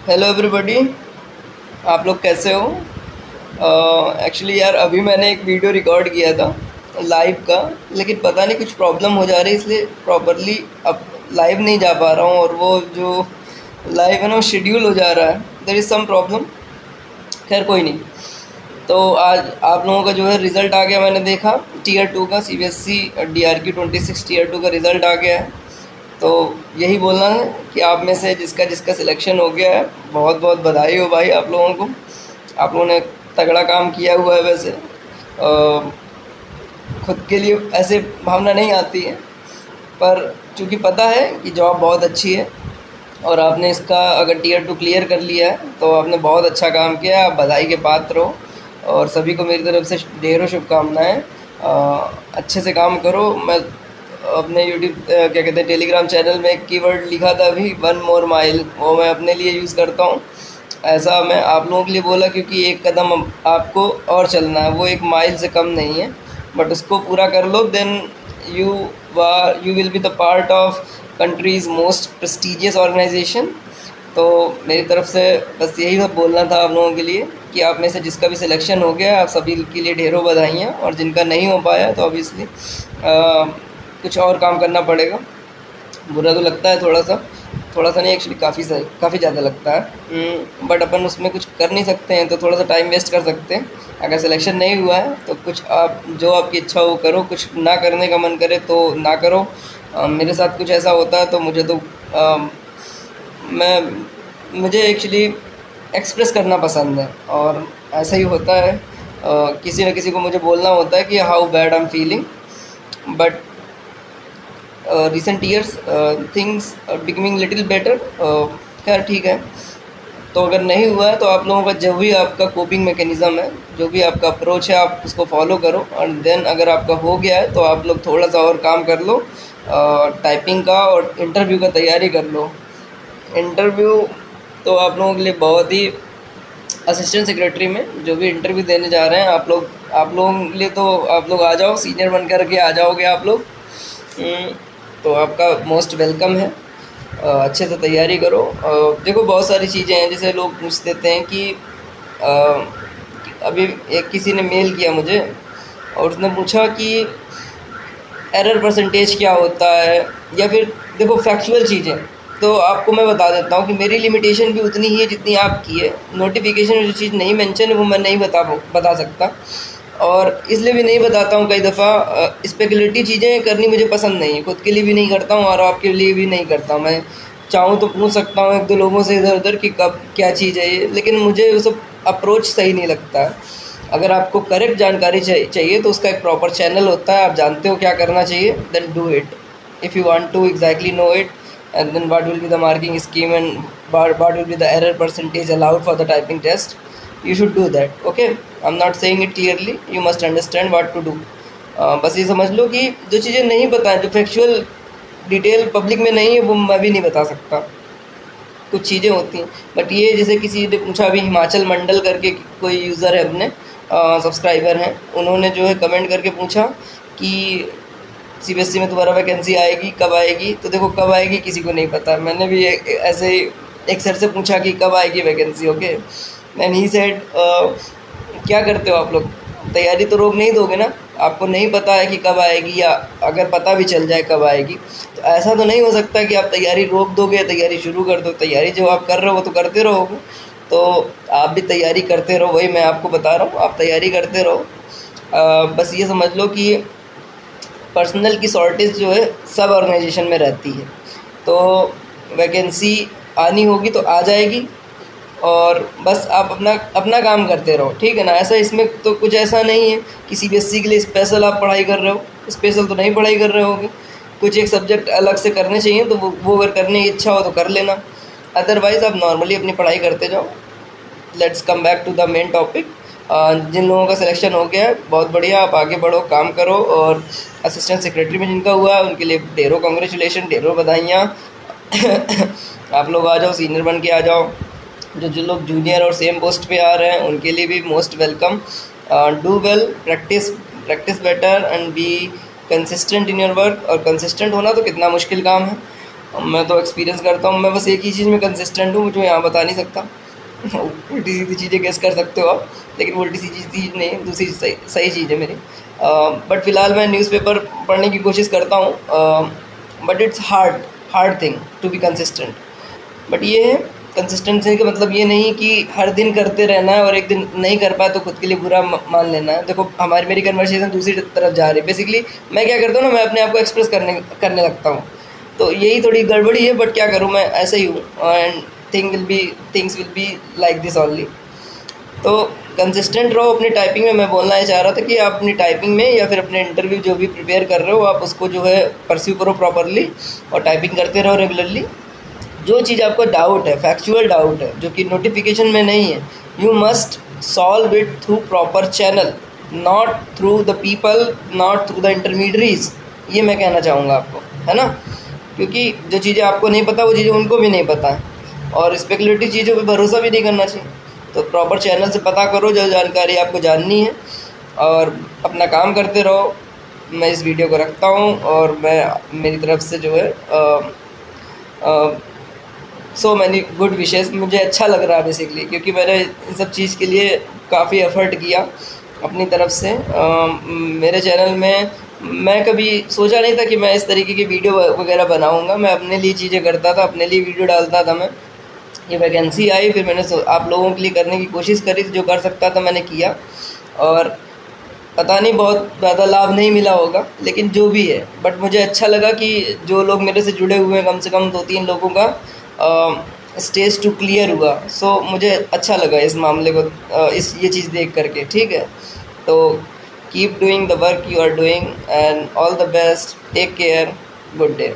Hello everybody. आप लोग कैसे हो? एक्चुअली यार अभी मैंने एक वीडियो रिकॉर्ड किया था लाइव का, लेकिन पता नहीं कुछ प्रॉब्लम हो जा रही है, इसलिए प्रॉपरली अब लाइव नहीं जा पा रहा हूँ। और वो जो लाइव है ना, वो शेड्यूल हो जा रहा है। There is some problem. खैर कोई नहीं। तो आज आप लोगों का जो है रिज़ल्ट आ गया, मैंने देखा टीयर 2 का सीबीएसई DRQ 26 टीयर 2 का रिज़ल्ट आ गया है। तो यही बोलना है कि आप में से जिसका जिसका सिलेक्शन हो गया है, बहुत बहुत बधाई हो भाई आप लोगों को। आप लोगों ने तगड़ा काम किया हुआ है। वैसे खुद के लिए ऐसे भावना नहीं आती है, पर चूँकि पता है कि जॉब बहुत अच्छी है और आपने इसका अगर टीयर 2 क्लियर कर लिया है तो आपने बहुत अच्छा काम किया है। आप बधाई के पात्र हो और सभी को मेरी तरफ से ढेरों शुभकामनाएँ। अच्छे से काम करो। मैं अपने यूट्यूब क्या कहते हैं टेलीग्राम चैनल में एक कीवर्ड लिखा था अभी, 1 more mile, वो मैं अपने लिए यूज़ करता हूँ। ऐसा मैं आप लोगों के लिए बोला क्योंकि एक कदम आपको और चलना है, वो 1 माइल से कम नहीं है, बट उसको पूरा कर लो। Then you you will be the part of country's most prestigious organisation. तो मेरी तरफ से बस यही सब बोलना था आप लोगों के लिए कि आप में से जिसका भी सिलेक्शन हो गया, आप सभी के लिए ढेरों बधाइयाँ। और जिनका नहीं हो पाया तो ऑब्वियसली कुछ और काम करना पड़ेगा। बुरा तो लगता है थोड़ा सा नहीं, एक्चुअली काफ़ी ज़्यादा लगता है। बट अपन उसमें कुछ कर नहीं सकते हैं, तो थोड़ा सा टाइम वेस्ट कर सकते हैं। अगर सिलेक्शन नहीं हुआ है तो कुछ आप जो आपकी इच्छा हो करो, कुछ ना करने का मन करे तो ना करो। मेरे साथ कुछ ऐसा होता है तो मुझे तो मैं मुझे एक्चुअली एक्सप्रेस करना पसंद है, और ऐसा ही होता है। किसी न किसी को मुझे बोलना होता है कि how bad I am feeling. But recent years things becoming little better. खैर ठीक है। तो अगर नहीं हुआ है तो आप लोगों का जो भी आपका कोपिंग मैकेनिज़्म है, जो भी आपका अप्रोच है, आप उसको फॉलो करो। और देन अगर आपका हो गया है तो आप लोग थोड़ा सा और काम कर लो टाइपिंग का, और इंटरव्यू का तैयारी कर लो। इंटरव्यू तो आप लोगों के लिए बहुत ही, असिस्टेंट सेक्रेटरी में जो भी इंटरव्यू देने जा रहे हैं आप लोगों के लिए, तो आप लोग आ जाओ, सीनियर बन कर के आ जाओगे आप लोग। तो आपका मोस्ट वेलकम है। अच्छे से तैयारी करो। देखो बहुत सारी चीज़ें हैं, जैसे लोग पूछ देते हैं कि अभी एक किसी ने मेल किया मुझे और उसने पूछा कि एरर परसेंटेज क्या होता है, या फिर देखो फैक्चुअल चीज़ें। तो आपको मैं बता देता हूँ कि मेरी लिमिटेशन भी उतनी ही है जितनी आपकी है। नोटिफिकेशन में जो चीज़ नहीं मेंशन है वो मैं नहीं बता सकता, और इसलिए भी नहीं बताता हूँ। कई दफ़ा स्पेकुलेटिव चीज़ें करनी मुझे पसंद नहीं है, खुद के लिए भी नहीं करता हूँ और आपके लिए भी नहीं करता हूँ। मैं चाहूँ तो पूछ सकता हूँ एक दो लोगों से इधर उधर कि कब क्या चीज़ है ये, लेकिन मुझे वो सब अप्रोच सही नहीं लगता है। अगर आपको करेक्ट जानकारी चाहिए तो उसका एक प्रॉपर चैनल होता है, आप जानते हो क्या करना चाहिए, then do it. If you want to exactly know it, and then what will be the marking scheme and what will be the error percentage allowed for the typing test, you should do that. Okay, I'm not saying it clearly, you must understand what to do. बस ये समझ लो कि जो चीज़ें नहीं पता है, जो फैक्चुअल डिटेल पब्लिक में नहीं है, वो मैं भी नहीं बता सकता। कुछ चीज़ें होती हैं, बट ये जैसे किसी ने पूछा, अभी हिमाचल मंडल करके कोई यूज़र है अपने सब्सक्राइबर हैं, उन्होंने जो है कमेंट करके पूछा कि सीबीएसई में तुम्हारा वैकेंसी आएगी, कब आएगी? तो देखो कब आएगी किसी को नहीं पता। मैंने भी ऐसे ही एक सर से पूछा कि कब आएगी vacancy. Okay, and he said क्या करते हो आप लोग, तैयारी तो रोक नहीं दोगे ना? आपको नहीं पता है कि कब आएगी, या अगर पता भी चल जाए कब आएगी तो ऐसा तो नहीं हो सकता कि आप तैयारी रोक दोगे, तैयारी शुरू कर दो। तैयारी जो आप कर रहे हो वो तो करते रहोगे, तो आप भी तैयारी करते रहो। वही मैं आपको बता रहा हूँ, आप तैयारी करते रहो। बस ये समझ लो कि पर्सनल की शॉर्टेज जो है सब ऑर्गेनाइजेशन में रहती है, तो वैकेंसी आनी होगी तो आ जाएगी, और बस आप अपना अपना काम करते रहो, ठीक है ना? ऐसा इसमें तो कुछ ऐसा नहीं है कि सीबीएसई के लिए स्पेशल आप पढ़ाई कर रहे हो। स्पेशल तो नहीं पढ़ाई कर रहे होगे, कुछ एक सब्जेक्ट अलग से करने चाहिए तो वो अगर करने की इच्छा हो तो कर लेना, अदरवाइज़ आप नॉर्मली अपनी पढ़ाई करते जाओ। Let's come back to the main topic. जिन लोगों का सिलेक्शन हो गया है बहुत बढ़िया, आप आगे बढ़ो, काम करो। और असिस्टेंट सेक्रेटरी में जिनका हुआ है उनके लिए ढेरों कॉन्ग्रेचुलेशन, ढेरों बधाइयाँ। आप लोग आ जाओ, सीनियर बन के आ जाओ। जो लोग जूनियर और सेम पोस्ट पे आ रहे हैं उनके लिए भी most welcome. Do well, practice better and be consistent in your work. और कंसिस्टेंट होना तो कितना मुश्किल काम है, मैं तो एक्सपीरियंस करता हूँ, मैं बस एक ही चीज़ में कंसिस्टेंट हूँ, मुझे यहाँ बता नहीं सकता। उल्टी सीधी चीज़ें गेस कर सकते हो आप, लेकिन उल्टी सीधी चीज़ नहीं, दूसरी सही सही चीज़ है मेरी। बट फ़िलहाल मैं न्यूज़पेपर पढ़ने की कोशिश करता हूँ, but it's hard thing to be consistent. But ये है, कंसिस्टेंसी का मतलब ये नहीं कि हर दिन करते रहना है और एक दिन नहीं कर पाए तो खुद के लिए बुरा मान लेना है। देखो मेरी कन्वर्सेशन दूसरी तरफ जा रही है। बेसिकली मैं क्या करता हूँ ना, मैं अपने आप को एक्सप्रेस करने लगता हूँ, तो यही थोड़ी गड़बड़ी है, बट क्या करूँ, मैं ऐसे ही हूँ, and things will be like this only. तो कंसिस्टेंट रहो अपनी टाइपिंग में। मैं बोलना ये चाह रहा था कि आप अपनी टाइपिंग में या फिर अपने इंटरव्यू जो भी प्रिपेयर कर रहे हो, आप उसको जो है परस्यू करो प्रॉपरली और टाइपिंग करते रहो रेगुलरली। जो चीज़ आपको डाउट है, फैक्चुअल डाउट है, जो कि नोटिफिकेशन में नहीं है, you must solve it through proper channel, not through the people, not through the intermediaries. ये मैं कहना चाहूँगा आपको, है ना, क्योंकि जो चीज़ें आपको नहीं पता वो चीज़ें उनको भी नहीं पता है, और स्पेकुलेटिव चीज़ों पे भरोसा भी नहीं करना चाहिए। तो प्रॉपर चैनल से पता करो जो जानकारी आपको जाननी है और अपना काम करते रहो। मैं इस वीडियो को रखता हूँ और मैं मेरी तरफ से जो है सो मैनी गुड विशेस। मुझे अच्छा लग रहा है बेसिकली, क्योंकि मैंने इन सब चीज़ के लिए काफ़ी एफ़र्ट किया अपनी तरफ से। मेरे चैनल में मैं कभी सोचा नहीं था कि मैं इस तरीके की वीडियो वगैरह बनाऊंगा। मैं अपने लिए चीज़ें करता था, अपने लिए वीडियो डालता था। मैं ये वैकेंसी आई, फिर मैंने आप लोगों के लिए करने की कोशिश करी, जो कर सकता था मैंने किया, और पता नहीं बहुत ज़्यादा लाभ नहीं मिला होगा, लेकिन जो भी है, बट मुझे अच्छा लगा कि जो लोग मेरे से जुड़े हुए हैं, कम से कम 2-3 लोगों का स्टेज टू क्लियर हुआ। सो मुझे अच्छा लगा इस मामले को, ये चीज़ देख करके। ठीक है, तो keep doing the work you are doing and all the best, take care, good day.